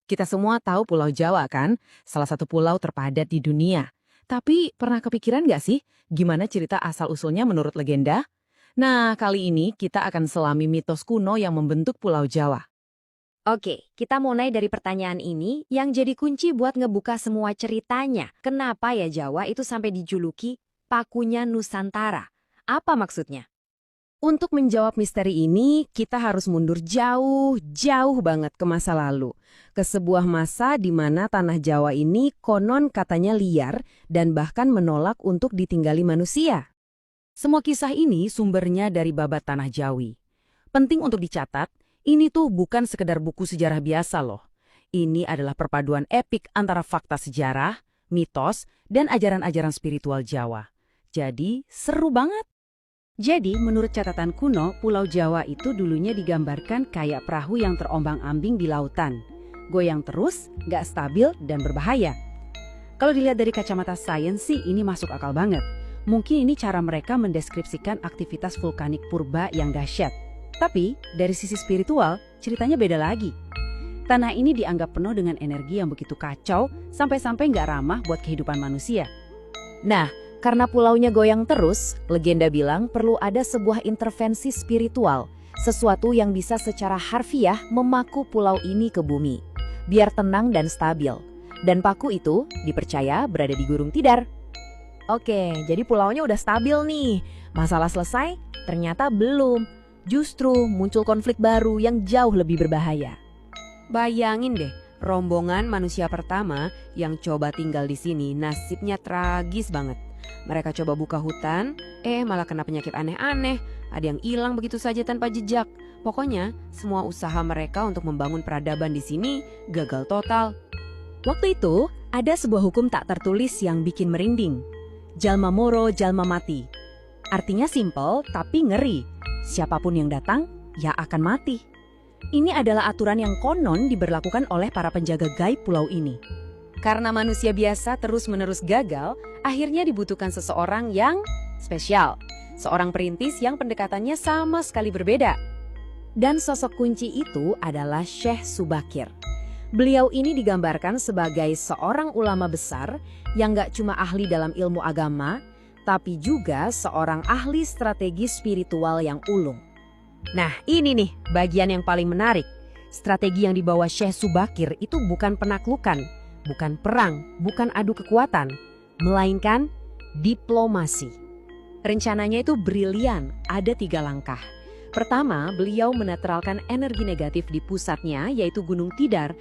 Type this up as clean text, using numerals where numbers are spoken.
Kita semua tahu Pulau Jawa kan, salah satu pulau terpadat di dunia. Tapi pernah kepikiran nggak sih gimana cerita asal-usulnya menurut legenda? Nah, kali ini kita akan selami mitos kuno yang membentuk Pulau Jawa. Oke, kita mulai dari pertanyaan ini yang jadi kunci buat ngebuka semua ceritanya. Kenapa ya Jawa itu sampai dijuluki pakunya Nusantara? Apa maksudnya? Untuk menjawab misteri ini, kita harus mundur jauh banget ke masa lalu. Ke sebuah masa di mana tanah Jawa ini konon katanya liar dan bahkan menolak untuk ditinggali manusia. Semua kisah ini sumbernya dari babat tanah Jawi. Penting untuk dicatat, ini tuh bukan sekedar buku sejarah biasa loh. Ini adalah perpaduan epik antara fakta sejarah, mitos, dan ajaran-ajaran spiritual Jawa. Jadi, seru banget. Jadi, menurut catatan kuno, Pulau Jawa itu dulunya digambarkan kayak perahu yang terombang-ambing di lautan. Goyang terus, nggak stabil, dan berbahaya. Kalau dilihat dari kacamata sains sih, ini masuk akal banget. Mungkin ini cara mereka mendeskripsikan aktivitas vulkanik purba yang dahsyat. Tapi, dari sisi spiritual, ceritanya beda lagi. Tanah ini dianggap penuh dengan energi yang begitu kacau, sampai-sampai nggak ramah buat kehidupan manusia. Nah, karena pulaunya goyang terus, legenda bilang perlu ada sebuah intervensi spiritual, sesuatu yang bisa secara harfiah memaku pulau ini ke bumi, biar tenang dan stabil. Dan paku itu dipercaya berada di Gurun Tidar. Oke, jadi pulaunya udah stabil nih. Masalah selesai? Ternyata belum. Justru muncul konflik baru yang jauh lebih berbahaya. Bayangin deh, rombongan manusia pertama yang coba tinggal di sini nasibnya tragis banget. Mereka coba buka hutan, malah kena penyakit aneh-aneh. Ada yang hilang begitu saja tanpa jejak. Pokoknya, semua usaha mereka untuk membangun peradaban di sini gagal total. Waktu itu, ada sebuah hukum tak tertulis yang bikin merinding. Jalma moro, jalma mati. Artinya simpel tapi ngeri. Siapapun yang datang, ya akan mati. Ini adalah aturan yang konon diberlakukan oleh para penjaga gaib pulau ini. Karena manusia biasa terus-menerus gagal, akhirnya dibutuhkan seseorang yang spesial. Seorang perintis yang pendekatannya sama sekali berbeda. Dan sosok kunci itu adalah Syekh Subakir. Beliau ini digambarkan sebagai seorang ulama besar yang gak cuma ahli dalam ilmu agama, tapi juga seorang ahli strategi spiritual yang ulung. Nah, ini nih bagian yang paling menarik. Strategi yang dibawa Syekh Subakir itu bukan penaklukan, bukan perang, bukan adu kekuatan, melainkan diplomasi. Rencananya itu brilian, ada 3 langkah. Pertama, beliau menetralkan energi negatif di pusatnya, yaitu Gunung Tidar,